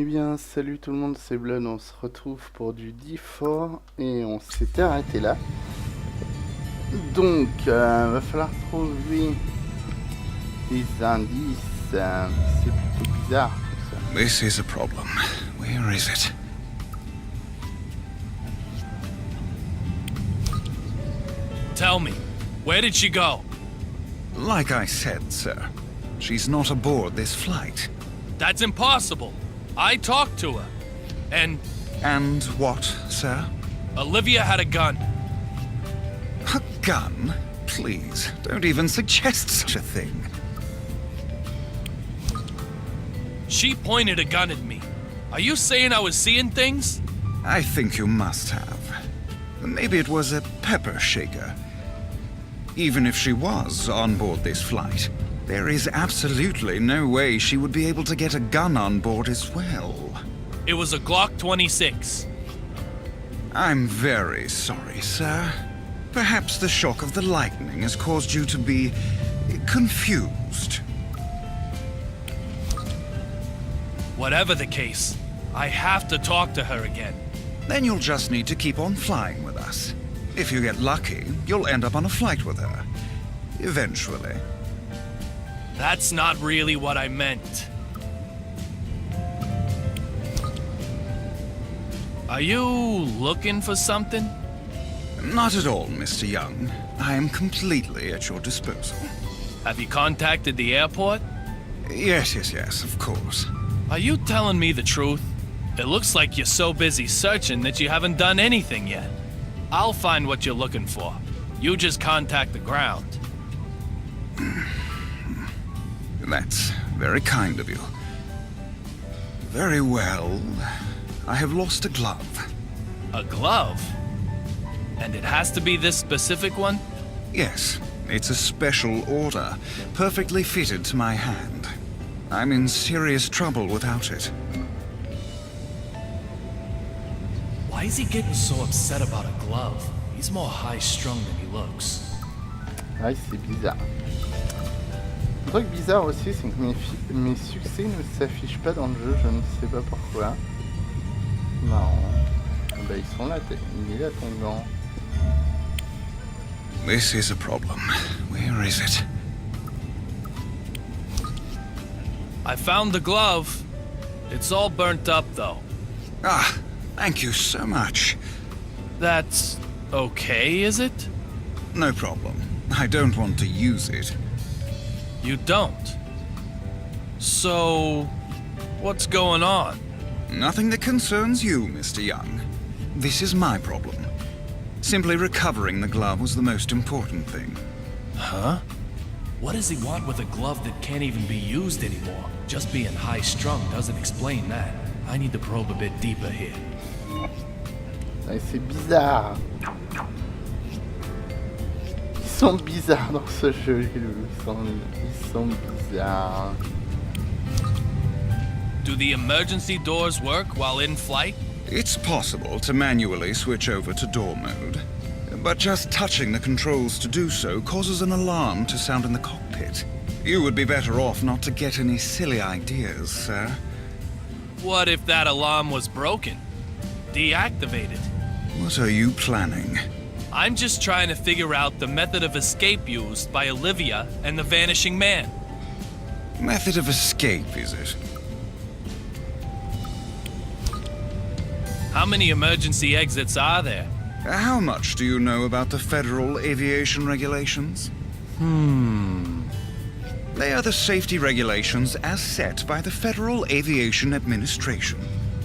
bien, salut tout le monde, c'est Blood, on se retrouve pour du D4 et on s'était arrêté là. Donc, va falloir trouver des indices, c'est plutôt bizarre tout ça. This is a problem. Where is it? Tell me, where did she go? Like I said, sir, she's not aboard this flight. That's impossible. I talked to her. And what, sir? Olivia had a gun. A gun? Please, don't even suggest such a thing. She pointed a gun at me. Are you saying I was seeing things? I think you must have. Maybe it was a pepper shaker. Even if she was on board this flight, there is absolutely no way she would be able to get a gun on board as well. It was a Glock 26. I'm very sorry, sir. Perhaps the shock of the lightning has caused you to be confused. Whatever the case, I have to talk to her again. Then you'll just need to keep on flying with us. If you get lucky, you'll end up on a flight with her. Eventually. That's not really what I meant. Are you looking for something? Not at all, Mr. Young. I am completely at your disposal. Have you contacted the airport? Yes, of course. Are you telling me the truth? It looks like you're so busy searching that you haven't done anything yet. I'll find what you're looking for. You just contact the ground. That's very kind of you. Very well. I have lost a glove. A glove? And it has to be this specific one? Yes, it's a special order, perfectly fitted to my hand. I'm in serious trouble without it. Why is he getting so upset about a glove? He's more high-strung than he looks. Ouais, c'est bizarre. Un truc bizarre aussi, c'est que mes succès ne s'affichent pas dans le jeu, je ne sais pas pourquoi. Marrant. Bah ils sont là, il est là ton gant. This is a problem. Where is it? I found the glove. It's all burnt up, though. Ah, thank you so much. That's okay, is it? No problem. I don't want to use it. You don't? So, what's going on? Nothing that concerns you, Mr. Young. This is my problem. Simply recovering the glove was the most important thing. Huh? What does he want with a glove that can't even be used anymore? Just being high-strung doesn't explain that. I need to probe a bit deeper here. Ouais, c'est bizarre. Ils sont bizarres dans ce jeu, les loups. Ils sont bizarres. Do the emergency doors work while in flight? It's possible to manually switch over to door mode, but just touching the controls to do so causes an alarm to sound in the cockpit. You would be better off not to get any silly ideas, sir. What if that alarm was broken? Deactivated? What are you planning? I'm just trying to figure out the method of escape used by Olivia and the Vanishing Man. Method of escape, is it? How many emergency exits are there? How much do you know about the federal aviation regulations? They are the safety regulations as set by the Federal Aviation Administration.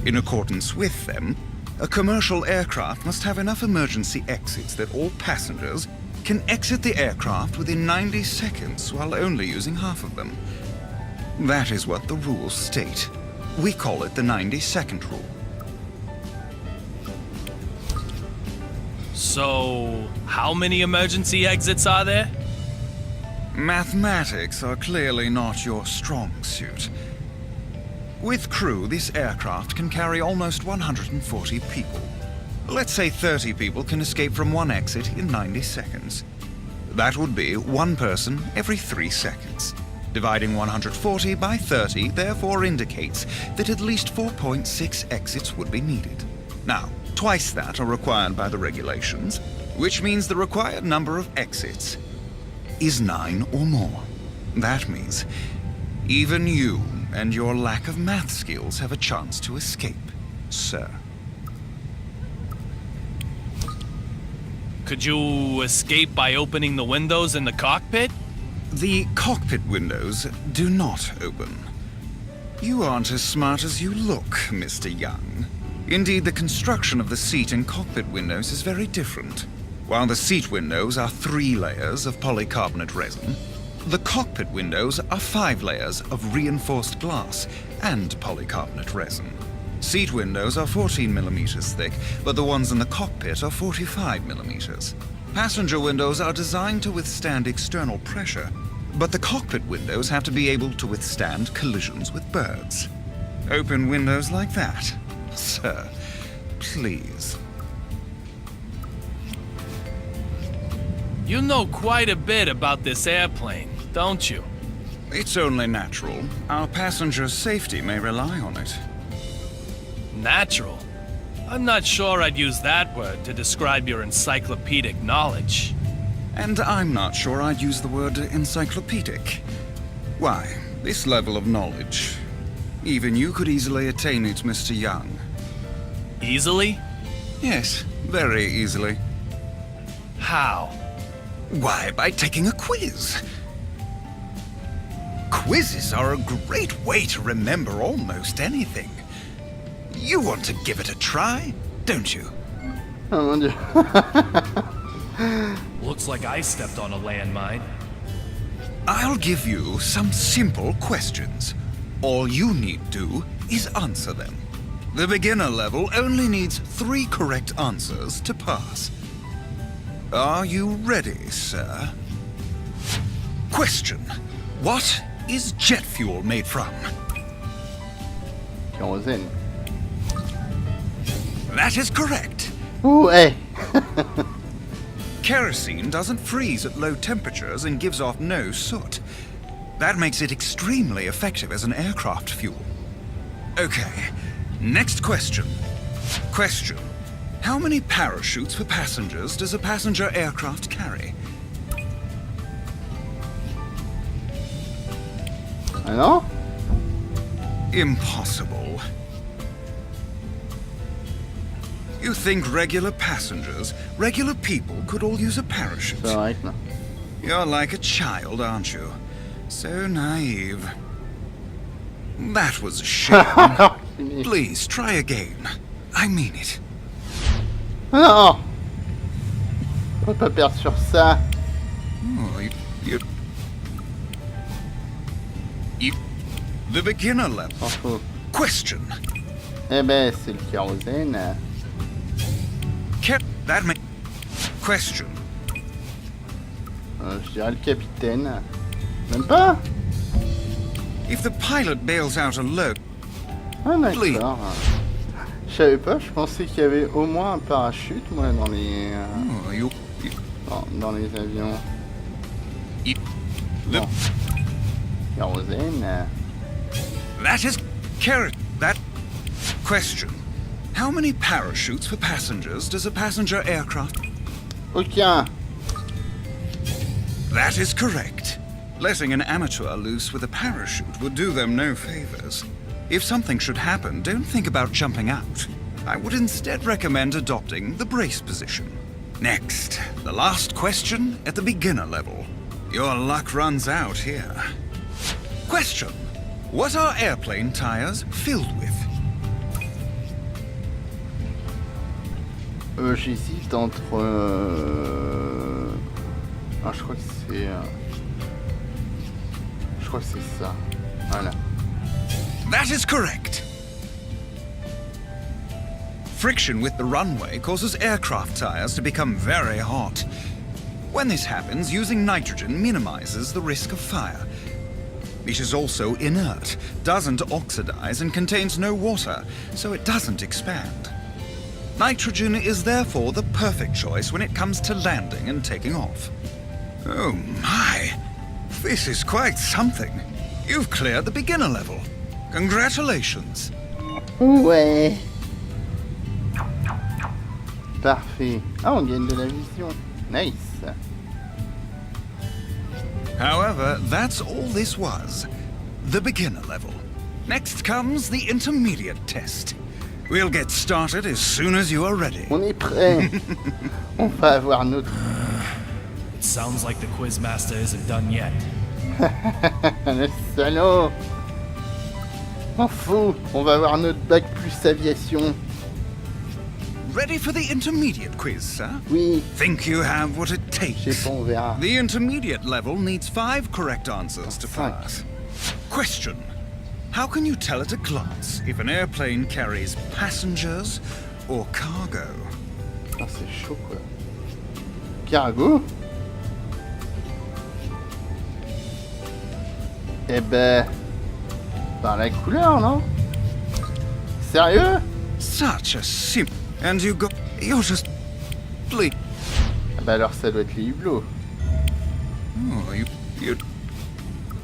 In accordance with them, a commercial aircraft must have enough emergency exits that all passengers can exit the aircraft within 90 seconds while only using half of them. That is what the rules state. We call it the 90-second rule. So, how many emergency exits are there? Mathematics are clearly not your strong suit. With crew, this aircraft can carry almost 140 people. Let's say 30 people can escape from one exit in 90 seconds. That would be one person every 3 seconds. Dividing 140 by 30 therefore indicates that at least 4.6 exits would be needed. Now, twice that are required by the regulations, which means the required number of exits is 9 or more. That means even you and your lack of math skills have a chance to escape, sir. Could you escape by opening the windows in the cockpit? The cockpit windows do not open. You aren't as smart as you look, Mr. Young. Indeed, the construction of the seat and cockpit windows is very different. While the seat windows are 3 layers of polycarbonate resin, the cockpit windows are 5 layers of reinforced glass and polycarbonate resin. Seat windows are 14 millimeters thick, but the ones in the cockpit are 45 millimeters. Passenger windows are designed to withstand external pressure, but the cockpit windows have to be able to withstand collisions with birds. Open windows like that, sir, please. You know quite a bit about this airplane, don't you? It's only natural. Our passengers' safety may rely on it. Natural? I'm not sure I'd use that word to describe your encyclopedic knowledge. And I'm not sure I'd use the word encyclopedic. Why, this level of knowledge, even you could easily attain it, Mr. Young. Easily? Yes, very easily. How? Why, by taking a quiz. Quizzes are a great way to remember almost anything. You want to give it a try, don't you? Oh mon dieu. Looks like I stepped on a landmine. I'll give you some simple questions. All you need do is answer them. The beginner level only needs 3 correct answers to pass. Are you ready, sir? Question. What is jet fuel made from? Kérosène. That is correct. Ouh, hey. Kerosene doesn't freeze at low temperatures and gives off no soot. That makes it extremely effective as an aircraft fuel. Okay, next question. Question. How many parachutes for passengers does a passenger aircraft carry? Ah non? Impossible. You think regular passengers, regular people could all use a parachute? C'est vrai que non. You're like a child, aren't you? So naive. That was a shame. Please, try again. I mean it. Non! On peut pas perdre sur ça. Oh, you... The beginner level. S'en fout. Question. Eh ben, c'est le kérosène. That may... Question. Je dirais le capitaine. Même pas? If the pilot bails out alone... Ah d'accord. Je savais pas, je pensais qu'il y avait au moins un parachute, moi, dans les... dans les avions. Non. Kérosène. That is... That... Question. How many parachutes for passengers does a passenger aircraft... Aucun. That is correct. Letting an amateur loose with a parachute would do them no favors. If something should happen, don't think about jumping out. I would instead recommend adopting the brace position. Next, the last question at the beginner level. Your luck runs out here. Question. What are airplane tires filled with? J'hésite entre... Ah, je crois que c'est... Je crois que c'est ça. Voilà. That is correct. Friction with the runway causes aircraft tires to become very hot. When this happens, using nitrogen minimizes the risk of fire. It is also inert, doesn't oxidize, and contains no water, so it doesn't expand. Nitrogen is therefore the perfect choice when it comes to landing and taking off. Oh my! This is quite something. You've cleared the beginner level. Congratulations. Ouais. Parfait. Ah, on gagne de la vision. Nice. However, that's all this was. The beginner level. Next comes the intermediate test. We'll get started as soon as you are ready. On est prêt. On va avoir notre... It sounds like the Quizmaster isn't done yet. Le salaud. M'en fous. On va avoir notre BAC+Aviation. Ready for the intermediate quiz, sir? Oui. Think you have what it Je sais takes? pas, on verra. The intermediate level needs 5 correct answers to pass. Question. How can you tell at a glance if an airplane carries passengers or cargo? Ah, c'est chaud, quoi. Cargo? Eh ben... Par la couleur, non? Sérieux? Such a simple... And you go... You're just... Please... Ah bah alors ça doit être les hublots. Oh, you...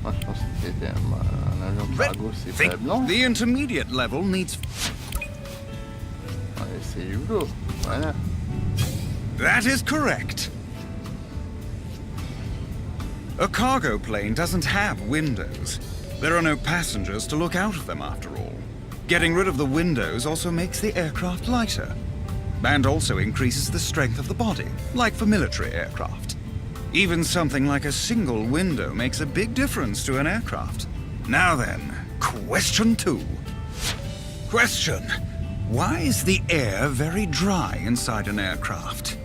Moi je pense que c'était un avion cargo, c'est pas blanc. The intermediate level needs... Ouais, c'est les hublots, voilà. That is correct. A cargo plane doesn't have windows. There are no passengers to look out of them after all. Getting rid of the windows also makes the aircraft lighter, and also increases the strength of the body, like for military aircraft. Even something like a single window makes a big difference to an aircraft. Now then, question 2. Question. Why is the air very dry inside an aircraft?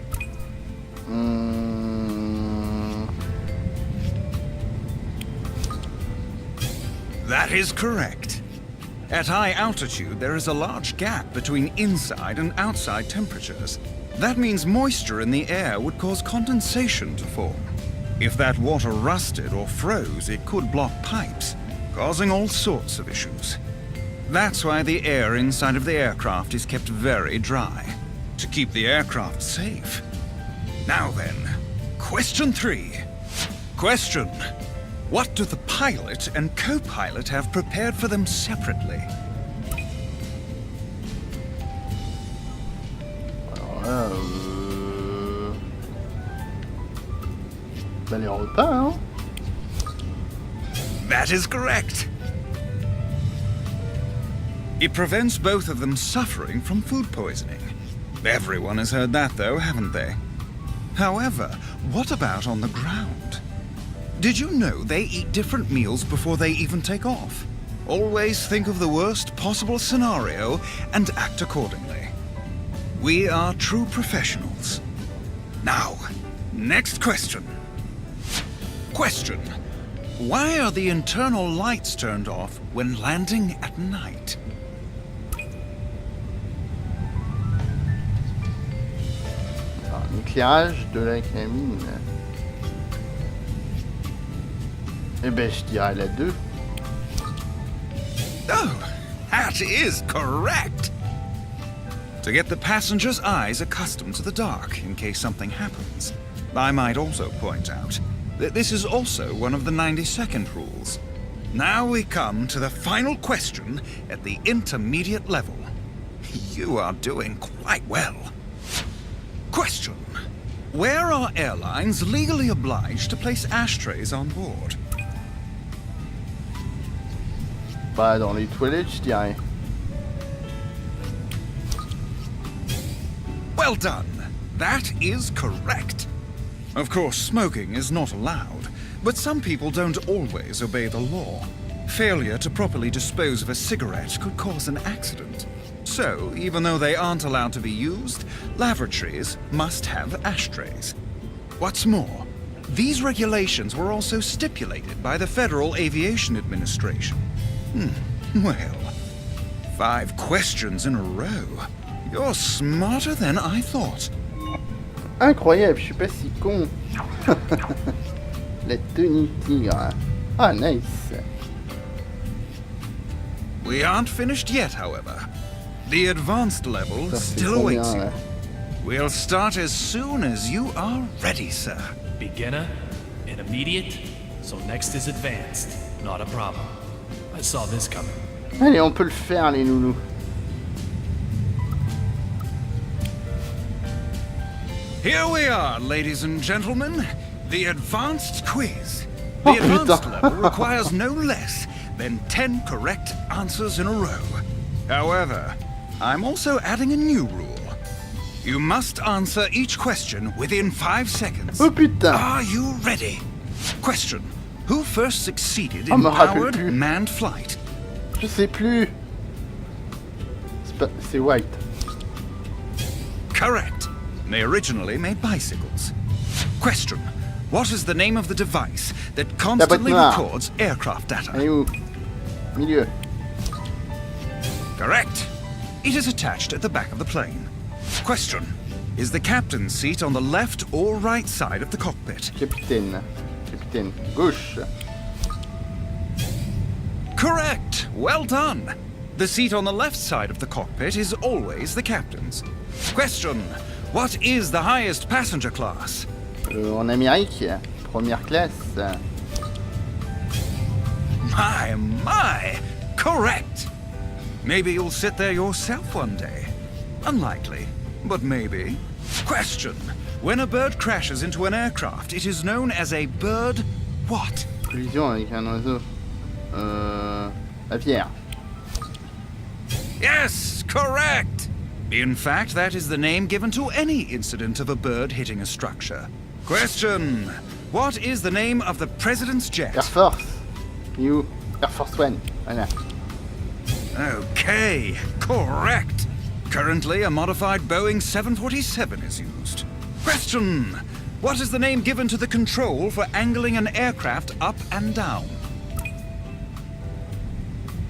That is correct. At high altitude, there is a large gap between inside and outside temperatures. That means moisture in the air would cause condensation to form. If that water rusted or froze, it could block pipes, causing all sorts of issues. That's why the air inside of the aircraft is kept very dry, to keep the aircraft safe. Now then, question 3. Question. What do the pilot and co-pilot have prepared for them separately? Alors là, bah les repas, hein. That is correct. It prevents both of them suffering from food poisoning. Everyone has heard that though, haven't they? However, what about on the ground? Did you know they eat different meals before they even take off? Always think of the worst possible scenario and act accordingly. We are true professionals. Now, next question. Question. Why are the internal lights turned off when landing at night? Alors, l'éclairage de la cabine. Eh ben, je dirais la 2. Oh, that is correct. To get the passengers' eyes accustomed to the dark in case something happens. I might also point out that this is also one of the 90-second rules. Now we come to the final question at the intermediate level. You are doing quite well. Question. Where are airlines legally obliged to place ashtrays on board? Bah, dans les toilettes, je dirais. Well done. That is correct. Of course, smoking is not allowed, but some people don't always obey the law. Failure to properly dispose of a cigarette could cause an accident. So, even though they aren't allowed to be used, lavatories must have ashtrays. What's more, these regulations were also stipulated by the Federal Aviation Administration. Well, 5 questions in a row. You're smarter than I thought. Incroyable, je suis pas si con. La tenue tigre. Ah, nice. We aren't finished yet, however. The advanced level Ça, c'est still combien, awaits you. là? We'll start as soon as you are ready, sir. Beginner, intermediate, So next is advanced. Not a problem. I saw this coming. Allez, on peut le faire, les loulous. Here we are, ladies and gentlemen. The advanced quiz. Oh, The advanced putain. level requires no less than 10 correct answers in a row. However, I'm also adding a new rule. You must answer each question within 5 seconds. Oh putain. Are you ready? Question. Who first succeeded Ah, in me rappelle powered plus. manned flight? Je sais plus. C'est White. Correct. They originally made bicycles. Question. What is the name of the device that constantly noire. records aircraft data? Elle est où? Milieu. Correct. It is attached at the back of the plane. Question. Is the captain's seat on the left or right side of the cockpit? Capitaine. Capitaine. Gauche. Correct. Well done. The seat on the left side of the cockpit is always the captain's. Question. What is the highest passenger class? En Amérique, première classe. My. Correct. Maybe you'll sit there yourself one day. Unlikely, but maybe. Question. When a bird crashes into an aircraft, it is known as a bird what? Collision avec un oiseau. Aviaire. Yes, correct. In fact, that is the name given to any incident of a bird hitting a structure. Question. What is the name of the president's jet? Air Force. You. Air Force One. Voilà. Okay, correct. Currently, a modified Boeing 747 is used. Question. What is the name given to the control for angling an aircraft up and down?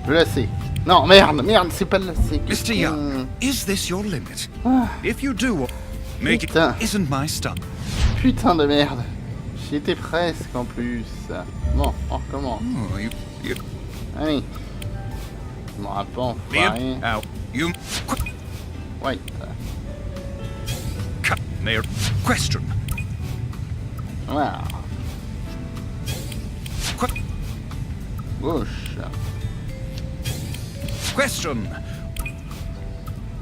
Je la sais. Non, merde, c'est pas le lacet. Mr. Young, is this your limit? If you do, make it Putain. isn't my stuff. Putain de merde. J'y étais presque en plus. Bon, on recommence. Oh, you Allez. Je m'en rappelle, enfoiré. out. You Ouais. cut there. Question. Voilà. Qu- Gauche. question.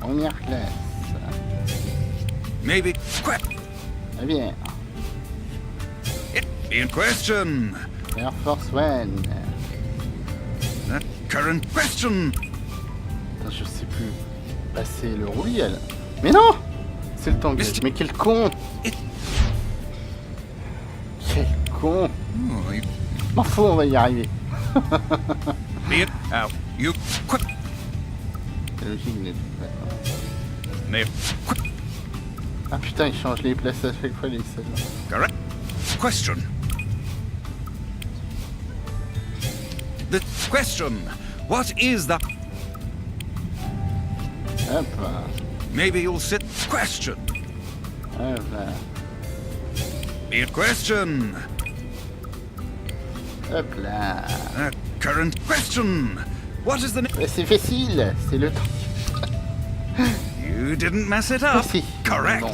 Première classe. Maybe Aviaire. in question. Air Force One. Current question. Putain, je sais plus. Bah, c'est le rouliel. Mais non! C'est le tanguage. Mais quel con! It- Quel con! Oh, you M'en fous, on va y arriver. be it out. You quick. C'est logique, mais... May Ah putain, il change les places à chaque fois, les salles. correct. Question. The question. What is the Hop, maybe you'll sit question. hop là, Be it question. hop là. Current question. What is the Bah, c'est facile, c'est le temps. You didn't mess it up. Si. Correct. Bon.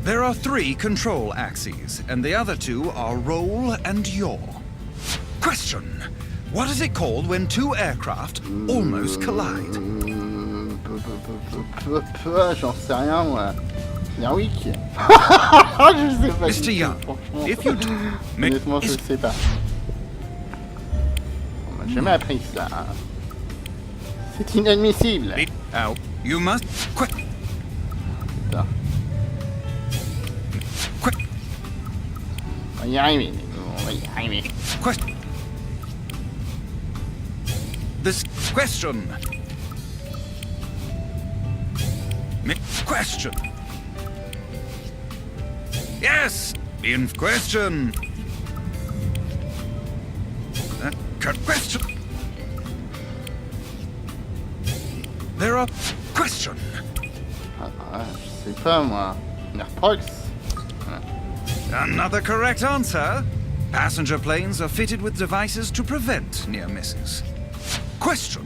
There are 3 control axes, and the other 2 are roll and yaw. Question. What is it called when 2 aircraft almost collide? J'en sais rien, moi. Yarwick. Je sais pas. Mr. du tout, Young, franchement. if you Honnêtement, je sais pas. On m'a jamais appris ça. Hein. C'est inadmissible. Be out. You must quick. Putain. Quick. On va y arriver, les gars, on va y arriver. Question. This question. Question. Yes. In question. Question. There are question. Je sais pas, moi. Nerprox. Another correct answer. Passenger planes are fitted with devices to prevent near misses. Question.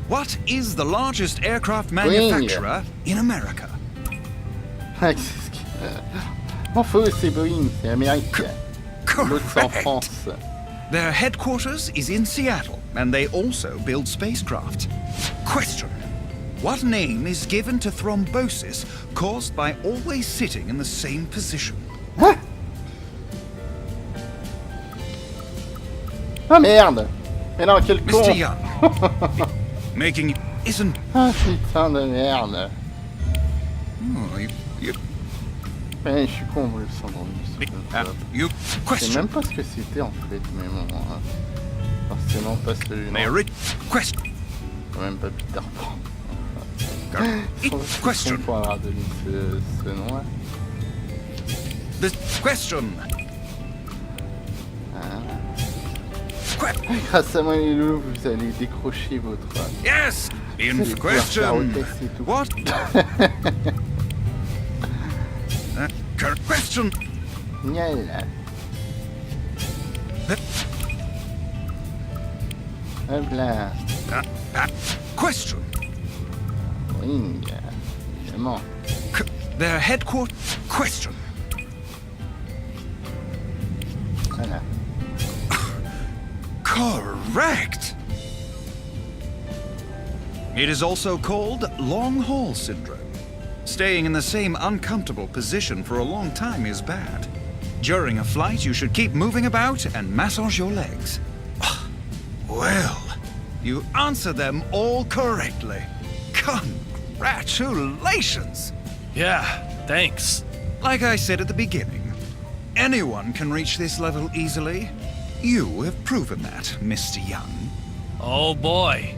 What is the largest aircraft manufacturer in America? M'en faut, c'est Boeing, c'est Amérique. L'autre c'est en Correct. France. Their headquarters is in Seattle, and they also build spacecraft. Question. What name is given to thrombosis caused by always sitting in the same position? Ah merde! Mais non, quel con! Mr. Young. Making isn't... Ah putain de merde! Oh, you Mais je suis con, le syndrome du you Je sais question. même pas ce que c'était en fait, mais bon... forcément pas celui-là. May I question. Même pas Peter Pan. Question. Pour avoir donné ce nom-là. The question. Grâce à moi les loulous, vous allez décrocher votre... Yes. In Vous allez pouvoir faire question. hôtesse et tout. What? Question. Génial. Hop là. Question. Ring. Évidemment. Their headquarters. Question. Voilà. Correct. It is also called long haul syndrome. Staying in the same uncomfortable position for a long time is bad. During a flight, you should keep moving about and massage your legs. Well, you answered them all correctly. Congratulations! Yeah, thanks. Like I said at the beginning, anyone can reach this level easily. You have proven that, Mr. Young. Oh boy.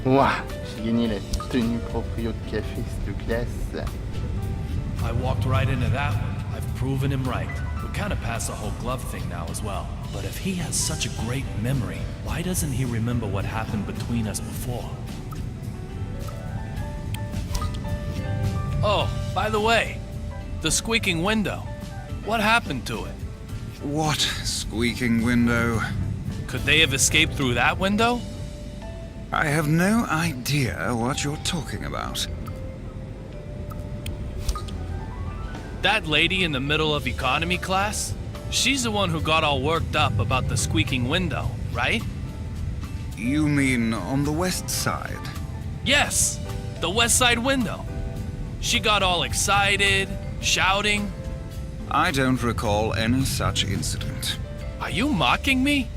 Ouah, j'ai gagné la tenue proprio de café de classe. I walked right into that one. I've proven him right. We kind of passed the whole glove thing now as well. But if he has such a great memory, why doesn't he remember what happened between us before? Oh, by the way, the squeaking window. What happened to it? What squeaking window? Could they have escaped through that window? I have no idea what you're talking about. That lady in the middle of economy class? She's the one who got all worked up about the squeaking window, right? You mean on the west side? Yes, the west side window. She got all excited, shouting. I don't recall any such incident. Are you mocking me?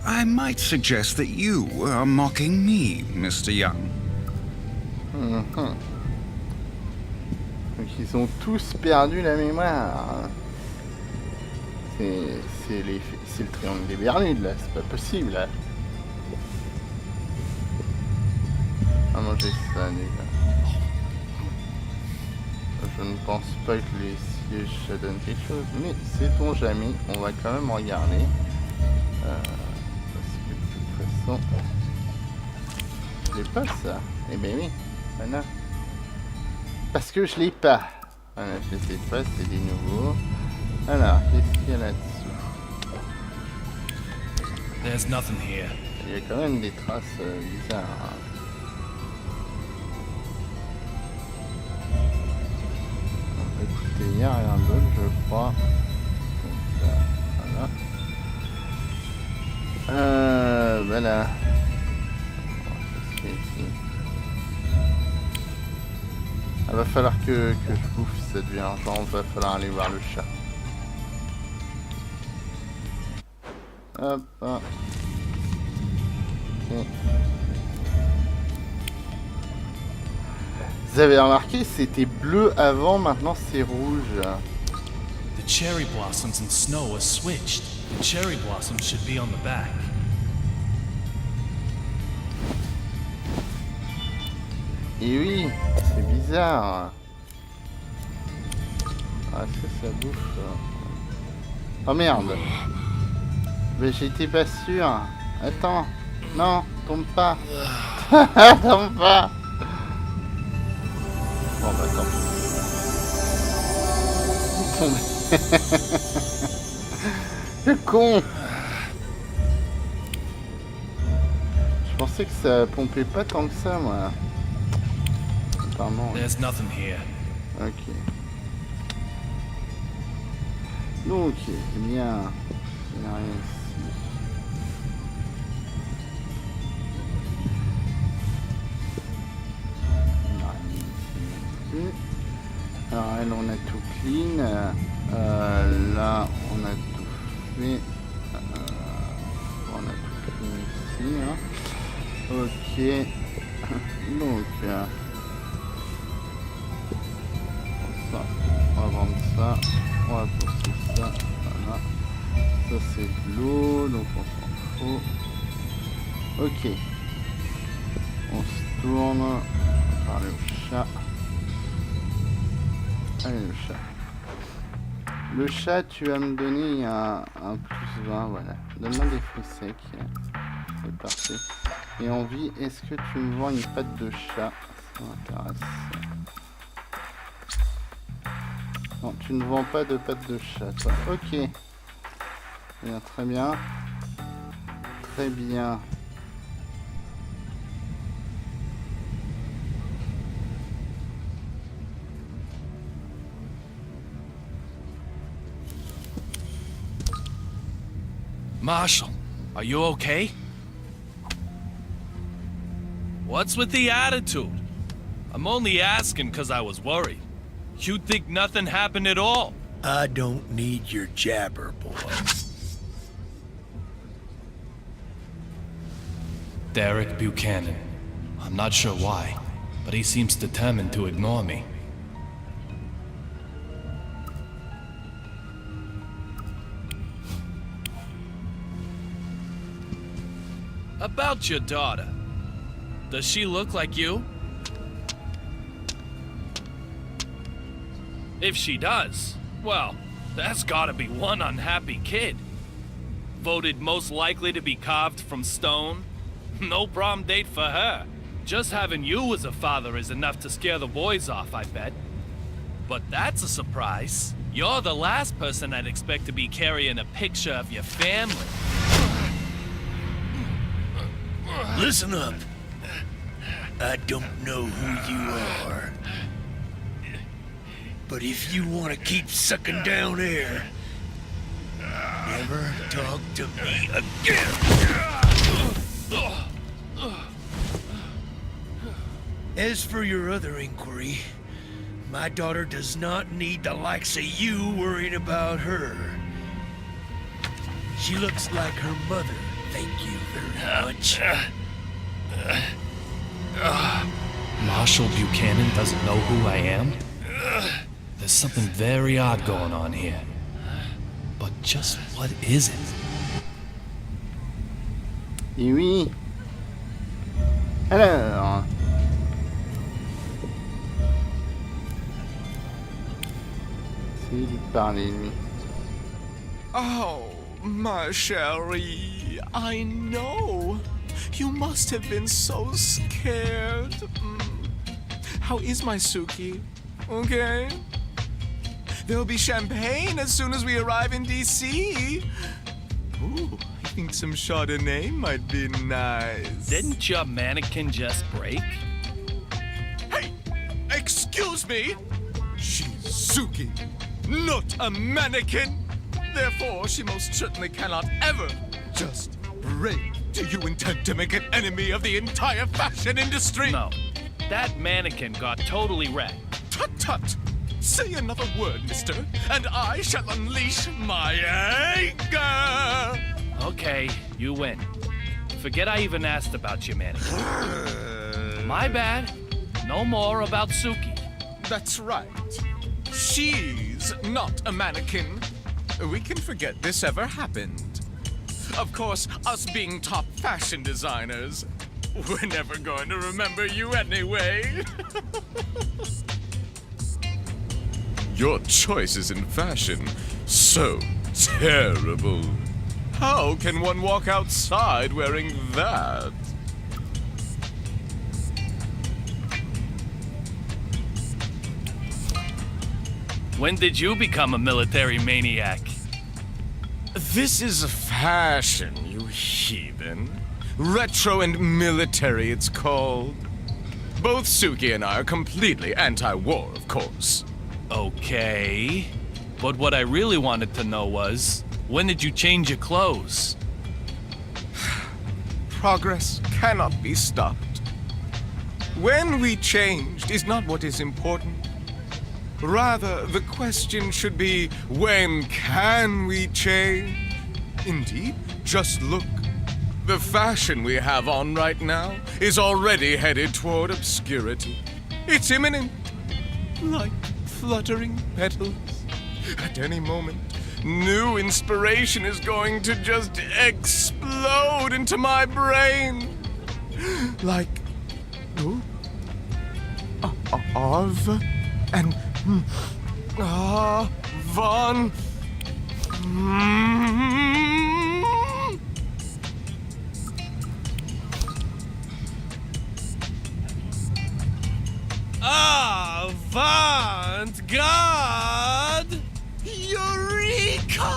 I might suggest that you are mocking me, Mr. Young. Donc ils ont tous perdu la mémoire. C'est le triangle des Bermudes là, c'est pas possible là. On va manger ça déjà. Je ne pense pas que les sièges ça donne quelque chose, mais sait-on jamais, on va quand même regarder. Parce que de toute façon, je l'ai pas ça. Eh ben oui, voilà. Parce que je l'ai pas. Voilà, je sais pas, c'est des nouveaux. Alors, qu'est-ce qu'il y a là-dessous? There's nothing here. Il y a quand même des traces bizarres. Hein. Écoutez, il n'y a rien d'autre, je crois. Donc, voilà. Voilà. Qu'est-ce qu'il y a ici? Ah, va falloir que je bouffe, ça devient urgent, va falloir aller voir le chat. Hop, hop. Okay. Vous avez remarqué, c'était bleu avant, maintenant c'est rouge. The cherry blossoms and snow are switched. The cherry blossoms should be on the back. Et oui, c'est bizarre. Ah, est-ce que ça bouffe? Oh merde. Mais j'étais pas sûr. Attends. Non, tombe pas. Tombe pas. Bon bah tant pis. Tombe. Le con. Je pensais que ça pompait pas tant que ça, moi. apparemment. There's nothing here. Ok. Donc, eh bien, il n'y a rien ici. Il n'y a rien ici non plus. Alors, elle, on a tout clean. Là, on a tout fait. On a tout clean ici. Hein. Ok. Donc, ça, on va vendre ça. On va poursuivre ça. Voilà. Ça, c'est de l'eau, donc on s'en fout. Ok. On se tourne. On va parler au chat. Allez, le chat. Le chat, tu vas me donner un plus 20, voilà. Donne-moi des fruits secs. C'est parti. Et en vie, est-ce que tu me vends une patte de chat? Ça m'intéresse. Non, tu ne vends pas de patte de chat, toi. Ok. Bien, très bien. Très bien. Marshall, are you okay? What's with the attitude? I'm only asking because I was worried. You'd think nothing happened at all. I don't need your jabber, boy. Derek Buchanan. I'm not sure why, but he seems determined to ignore me. About your daughter. Does she look like you? If she does, well, that's gotta be one unhappy kid. Voted most likely to be carved from stone. No prom date for her. Just having you as a father is enough to scare the boys off, I bet. But that's a surprise. You're the last person I'd expect to be carrying a picture of your family. Listen up. I don't know who you are. But if you want to keep sucking down air, never talk to me again. As for your other inquiry, my daughter does not need the likes of you worrying about her. She looks like her mother, thank you very much. Marshall Buchanan doesn't know who I am? There's something very odd going on here. But just what is it? Et oui. Alors. Essayez de parler, lui. Oh, ma chérie, I know. You must have been so scared. How is my Suki? Okay? There'll be champagne as soon as we arrive in DC. Ooh, I think some Chardonnay might be nice. Didn't your mannequin just break? Hey! Excuse me! She's Suki, not a mannequin. Therefore, she most certainly cannot ever just break. Do you intend to make an enemy of the entire fashion industry? No. That mannequin got totally wrecked. Tut tut! Say another word, mister, and I shall unleash my anger! Okay, you win. Forget I even asked about your mannequin. My bad. No more about Suki. That's right. She's not a mannequin. We can forget this ever happened. Of course, us being top fashion designers, we're never going to remember you anyway. Your choices in fashion, so terrible. How can one walk outside wearing that? When did you become a military maniac? This is fashion, you heathen. Retro and military, it's called. Both Suki and I are completely anti-war, of course. Okay. But what I really wanted to know was, when did you change your clothes? Progress cannot be stopped. When we changed is not what is important. Rather, the question should be, when can we change? Indeed, just look. The fashion we have on right now is already headed toward obscurity. It's imminent, like fluttering petals. At any moment, new inspiration is going to just explode into my brain. Like, of and von. Avant-garde! Eureka!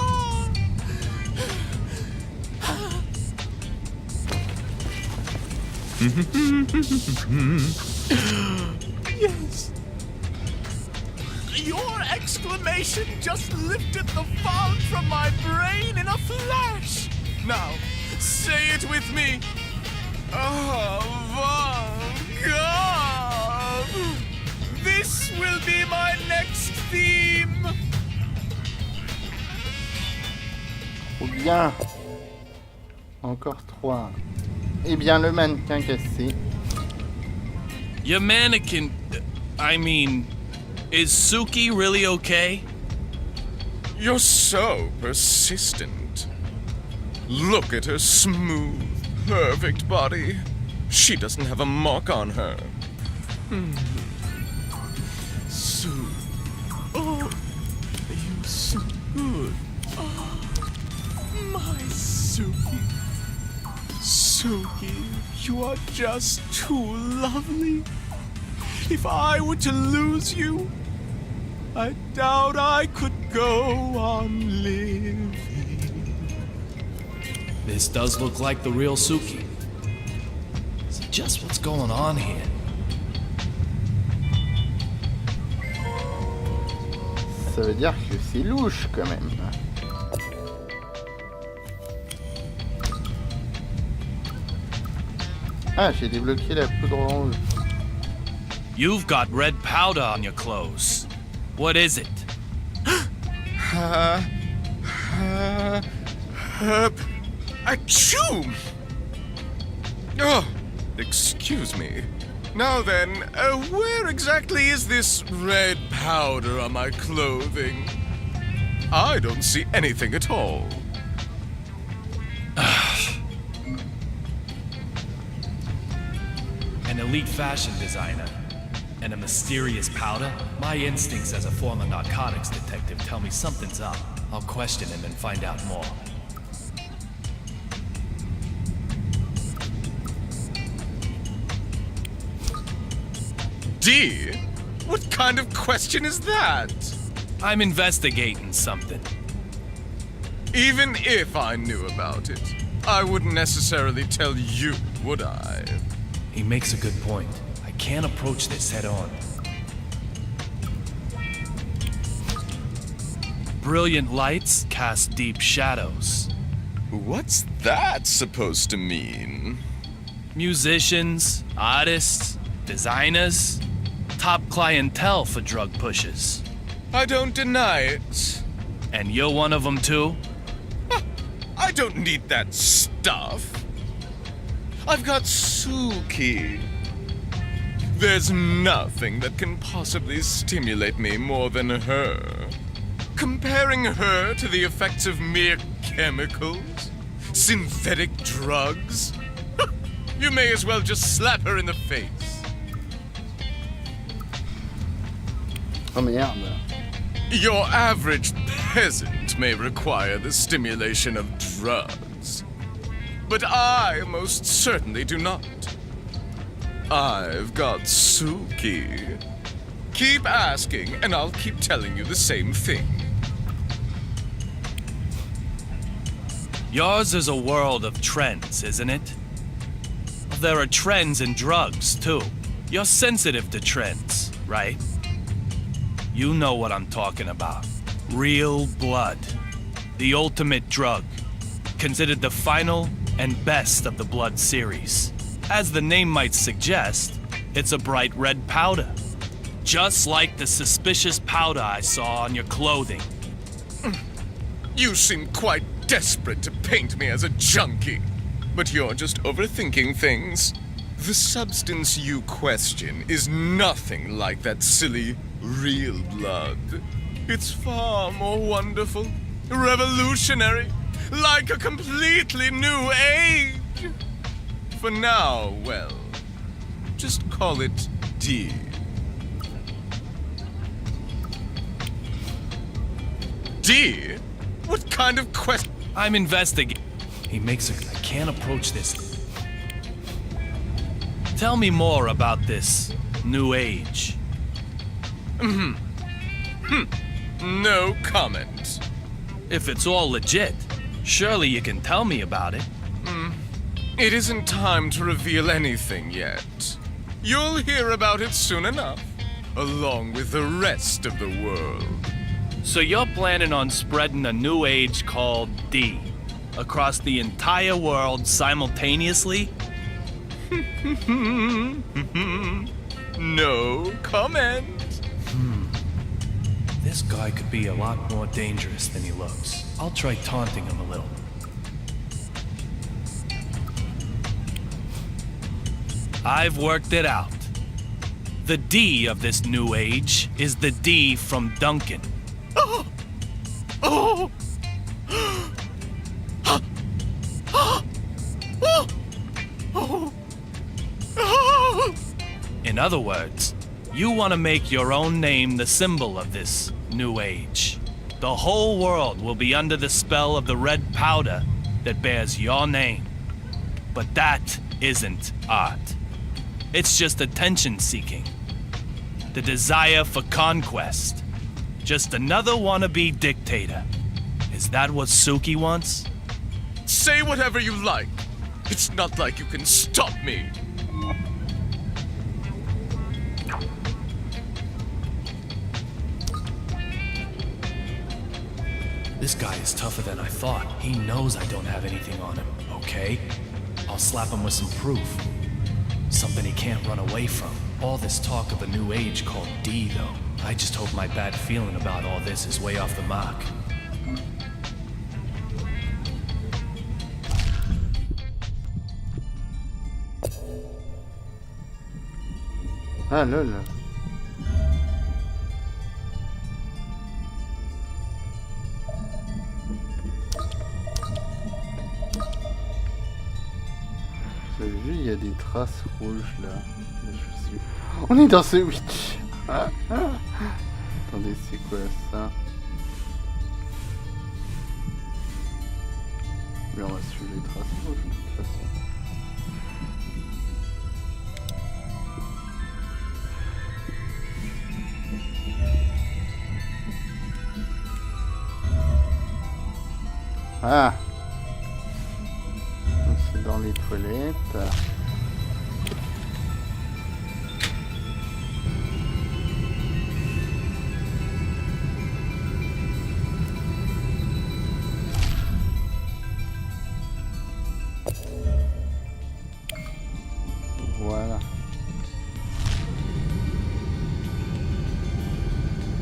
Yes. Your exclamation just lifted the fog from my brain in a flash. Now, say it with me. Avant-garde. This will be my next theme. Trop bien. Encore 3. Eh bien, le mannequin cassé. Your mannequin... is Suki really okay? You're so persistent. Look at her smooth, perfect body. She doesn't have a mark on her. Sue. Oh, you're so good. Oh, my Suki. Suki, you are just too lovely. If I were to lose you, I doubt I could go on living. This does look like the real Suki. So just what's going on here? Ça veut dire que c'est louche quand même. Ah, j'ai débloqué la poudre rouge. You've got red powder on your clothes. What is it? Achoo! Oh, excuse me. Now then, where exactly is this red powder on my clothing? I don't see anything at all. An elite fashion designer and a mysterious powder? My instincts as a former narcotics detective tell me something's up. I'll question him and find out more. D? What kind of question is that? I'm investigating something. Even if I knew about it, I wouldn't necessarily tell you, would I? He makes a good point. I can't approach this head on. Brilliant lights cast deep shadows. What's that supposed to mean? Musicians, artists, designers, top clientele for drug pushers. I don't deny it. And you're one of them too? I don't need that stuff. I've got Suki. There's nothing that can possibly stimulate me more than her. Comparing her to the effects of mere chemicals, synthetic drugs, you may as well just slap her in the face. Oh merde. Your average peasant may require the stimulation of drugs, but I most certainly do not. I've got Suki. Keep asking, and I'll keep telling you the same thing. Yours is a world of trends, isn't it? There are trends in drugs, too. You're sensitive to trends, right? You know what I'm talking about. Real blood. The ultimate drug. Considered the final and best of the blood series. As the name might suggest, it's a bright red powder. Just like the suspicious powder I saw on your clothing. You seem quite desperate to paint me as a junkie. But you're just overthinking things. The substance you question is nothing like that silly real blood. It's far more wonderful, revolutionary, like a completely new age. For now, well, just call it D. D? What kind of question? I'm investigating. He makes I can't approach this. Tell me more about this new age. No comment. If it's all legit, surely you can tell me about it. It isn't time to reveal anything yet. You'll hear about it soon enough, along with the rest of the world. So you're planning on spreading a new age called D across the entire world simultaneously? No comment. This guy could be a lot more dangerous than he looks. I'll try taunting him a little. I've worked it out. The D of this new age is the D from Duncan. Oh! Oh! In other words, you want to make your own name the symbol of this new age. The whole world will be under the spell of the red powder that bears your name. But that isn't art. It's just attention-seeking. The desire for conquest. Just another wannabe dictator. Is that what Suki wants? Say whatever you like. It's not like you can stop me. This guy is tougher than I thought. He knows I don't have anything on him, okay? I'll slap him with some proof. Something he can't run away from. All this talk of a new age called D, though. I just hope my bad feeling about all this is way off the mark. Ah lol. Vous avez vu, il y a des traces rouges là. Là, je suis... On est dans ce witch. Ah, ah. Attendez, c'est quoi ça? Mais on va suivre les traces rouges de toute façon. Ah, c'est dans les toilettes. Voilà.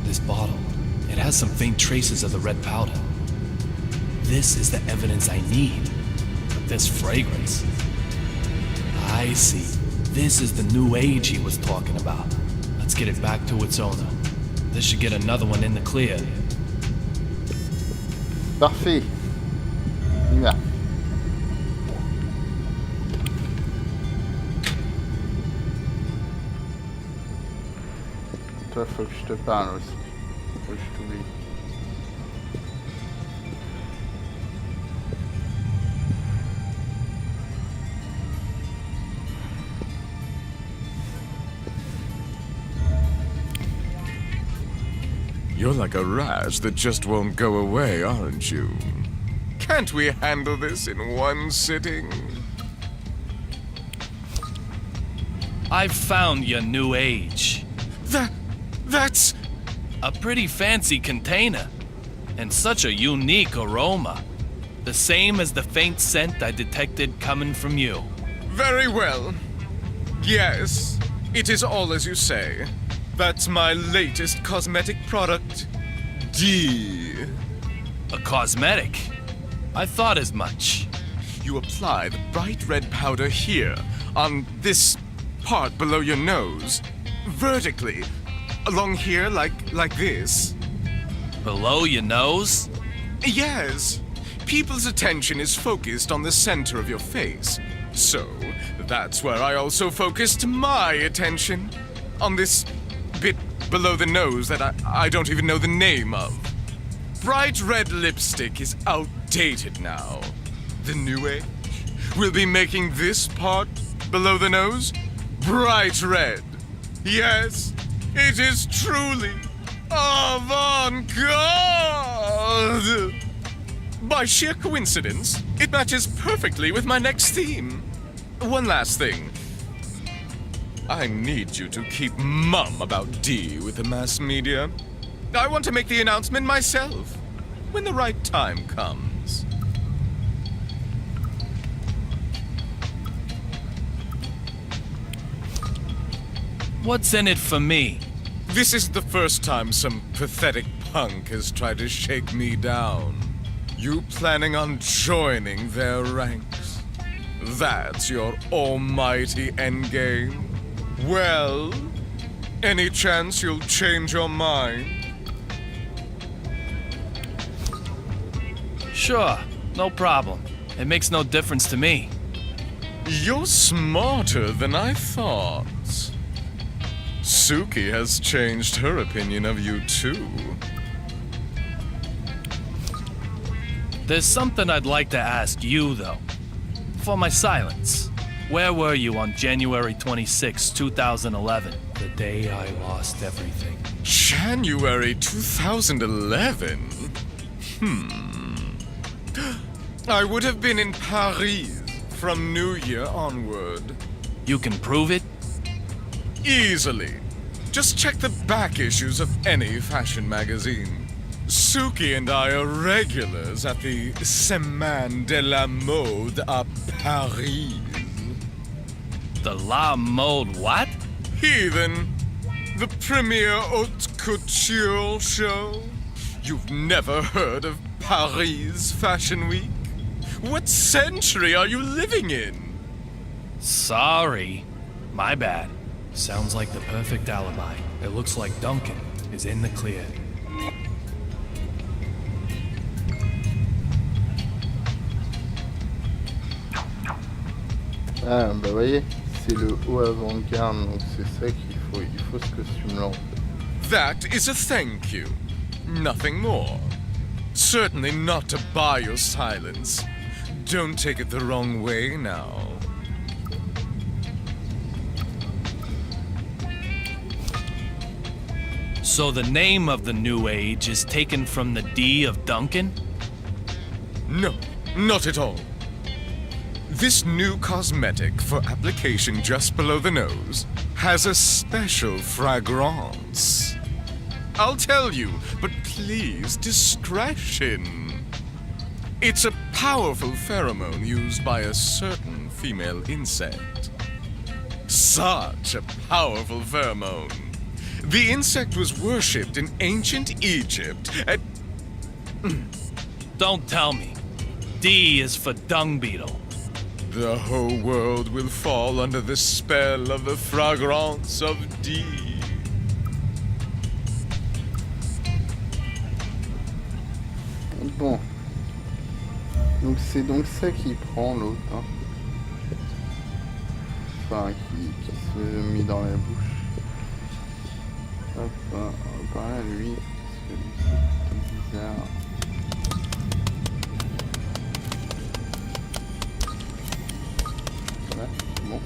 This bottle, it has some faint traces of the red powder. This is the evidence I need. But this fragrance... I see. This is the new age he was talking about. Let's get it back to its owner. This should get another one in the clear. Parfait. On y va. Toi, faut que je te parle aussi. Faut que je t'oublie. You're like a rash that just won't go away, aren't you? Can't we handle this in one sitting? I've found your new age. That's... A pretty fancy container. And such a unique aroma. The same as the faint scent I detected coming from you. Very well. Yes, it is all as you say. That's my latest cosmetic product, D. A cosmetic? I thought as much. You apply the bright red powder here, on this part below your nose, vertically, along here like this. Below your nose? Yes. People's attention is focused on the center of your face. So, that's where I also focused my attention. On this bit below the nose that I don't even know the name of. Bright red lipstick is outdated now. The new age will be making this part below the nose bright red. Yes, it is truly avant-garde. By sheer coincidence, it matches perfectly with my next theme. One last thing. I need you to keep mum about D with the mass media. I want to make the announcement myself, when the right time comes. What's in it for me? This isn't the first time some pathetic punk has tried to shake me down. You planning on joining their ranks? That's your almighty endgame? Well, any chance you'll change your mind? Sure, no problem. It makes no difference to me. You're smarter than I thought. Suki has changed her opinion of you too. There's something I'd like to ask you, though. For my silence, where were you on January 26, 2011? The day I lost everything. January 2011? I would have been in Paris from New Year onward. You can prove it? Easily. Just check the back issues of any fashion magazine. Suki and I are regulars at the Semaine de la Mode à Paris. The La Mode what? Heathen. The premier haute couture show. You've never heard of Paris Fashion Week? What century are you living in? Sorry. My bad. Sounds like the perfect alibi. It looks like Duncan is in the clear. Ah bah voyez, c'est le haut avant-garde, donc c'est ça qu'il faut, il faut ce costume-là en fait. That is a thank you. Nothing more. Certainly not to buy your silence. Don't take it the wrong way now. So the name of the new age is taken from the D of Duncan? No, not at all. This new cosmetic for application just below the nose has a special fragrance. I'll tell you, but please, discretion. It's a powerful pheromone used by a certain female insect. Such a powerful pheromone. The insect was worshipped in ancient Egypt at... Don't tell me. D is for dung beetle. The whole world will fall under the spell of the fragrance of D. Bon. Donc c'est donc ça qui prend l'autre. Hein. Enfin, qui se met dans la bouche. Hop, on va parler à lui. Parce que lui, c'est bizarre. Voilà, bon.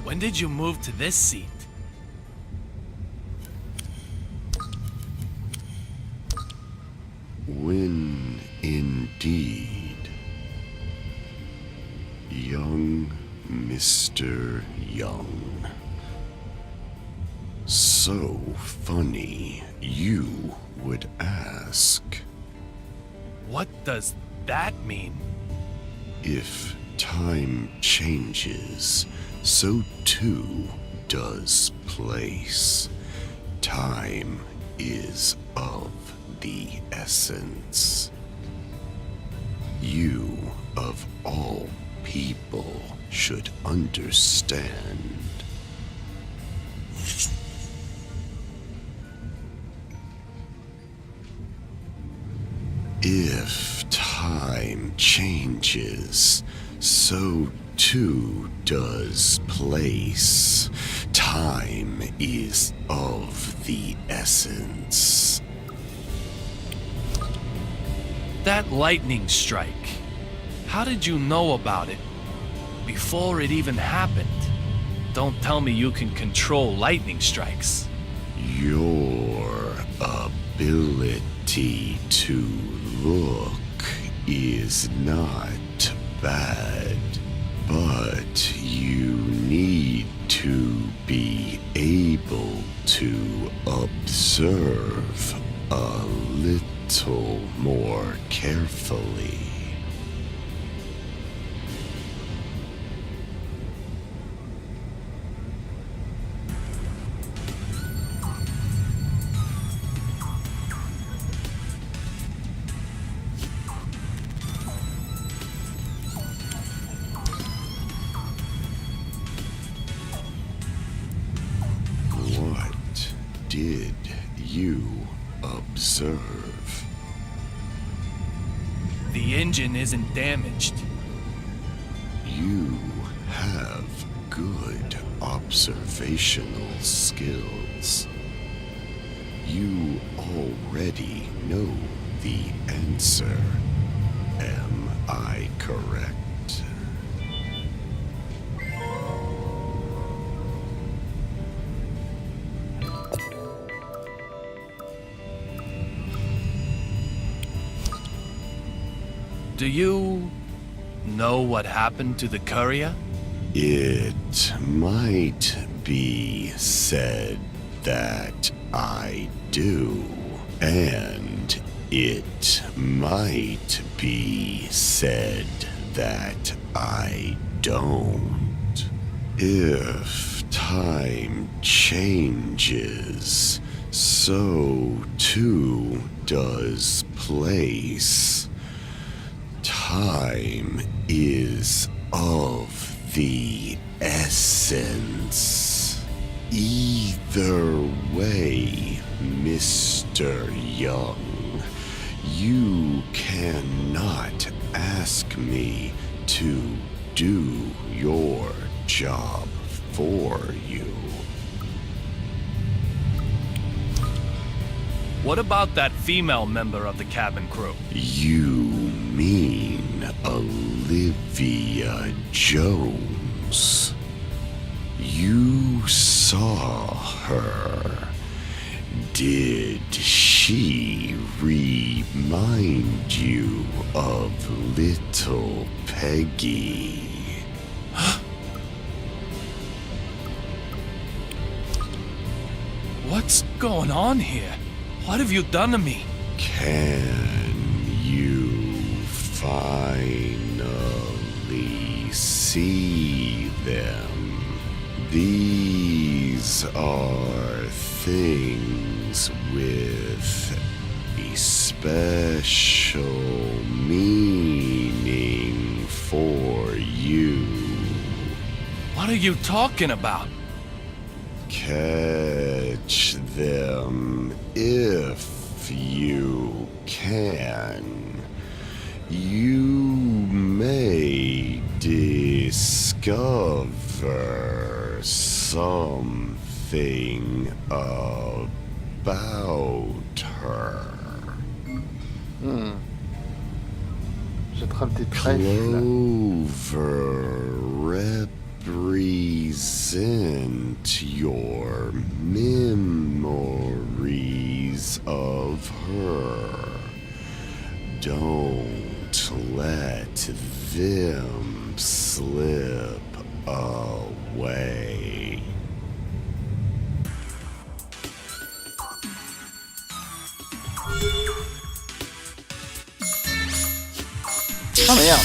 When did you move to this seat? When indeed, young Mr. Young. So funny you would ask. What does that mean? If time changes, so too does place. Time is of the essence. You, of all people, should understand. If time changes, so too does place. Time is of the essence. That lightning strike. How did you know about it? Before it even happened? Don't tell me you can control lightning strikes. Your ability to look is not bad, but you need to be able to observe a little more carefully. What did you observe? The engine isn't damaged. You have good observational skills. You already know the answer. Am I correct? Do you know what happened to the courier? It might be said that I do, and it might be said that I don't. If time changes, so too does place. Time is of the essence. Either way, Mr. Young, you cannot ask me to do your job for you. What about that female member of the cabin crew? You mean Olivia Jones? You saw her. Did she remind you of little Peggy? What's going on here? What have you done to me? Can you finally see them? These are things with a special meaning for you. What are you talking about? Catch them if you can. You may discover something about her. J'attrape des trèfles. Clover represent your memories of her. Don't let them slip away. Oh merde.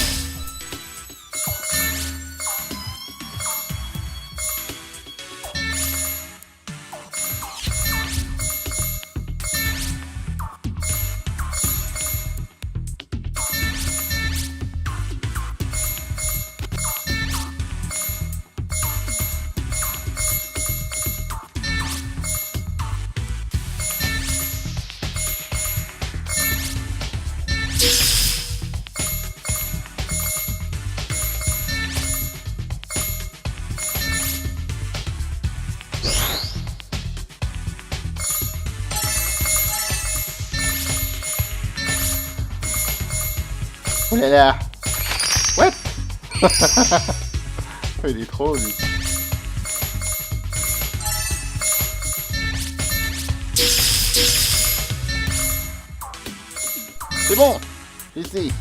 Oh là là. What? Il est trop lui. C'est bon. Ici.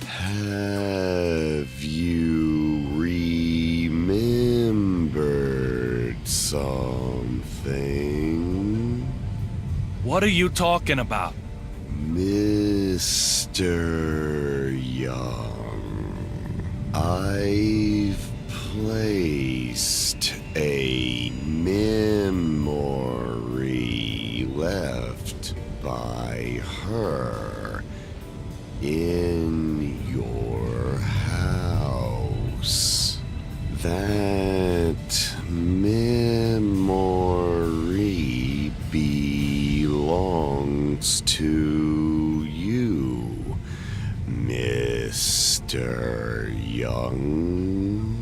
Have you remembered something? What are you talking about? Mr. Young, I've placed a memory left by her in your house. That memory belongs to you, Mr. Young.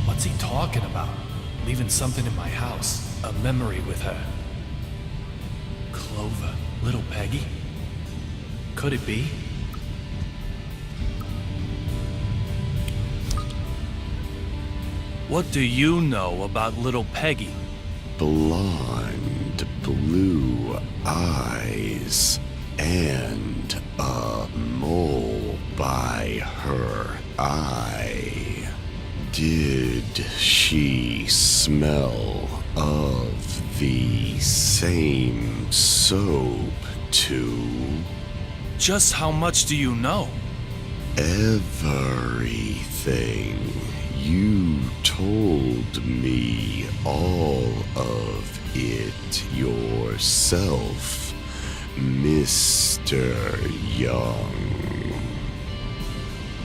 What's he talking about? Leaving something in my house. A memory with her. Clover. Little Peggy? Could it be? What do you know about little Peggy? Blonde, blue eyes, and a mole by her eye. Did she smell of the same soap too? Just how much do you know? Everything. You told me all of it yourself, Mr. Young.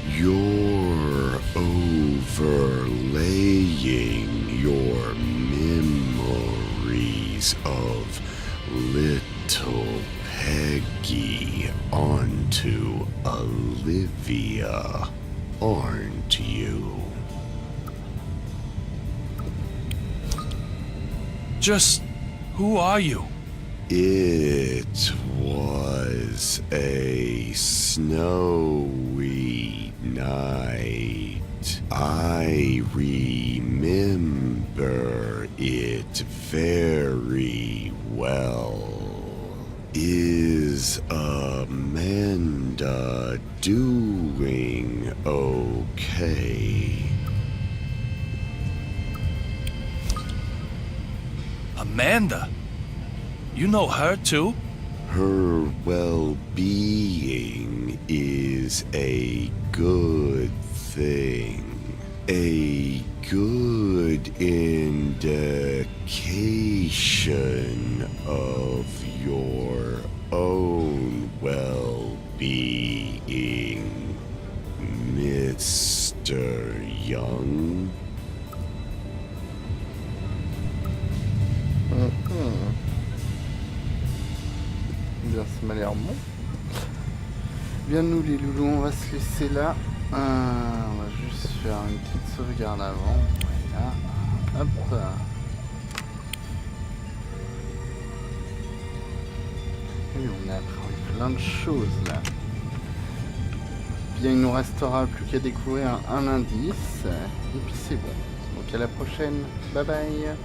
You're overlaying your memories of little Peggy onto Olivia, aren't you? Just who are you? It was a snowy night. I remember it very well. Is Amanda doing okay? Amanda? You know her too? Her well-being is a good thing. A good indication of your own well-being, Mr. Young. Bien, ça m'a l'air bon. Bien, nous les loulous, on va se laisser là. On va juste faire une petite sauvegarde avant. Voilà. Hop. Et on a appris plein de choses là. Bien, il nous restera plus qu'à découvrir un indice. Et puis c'est bon. Donc à la prochaine. Bye bye.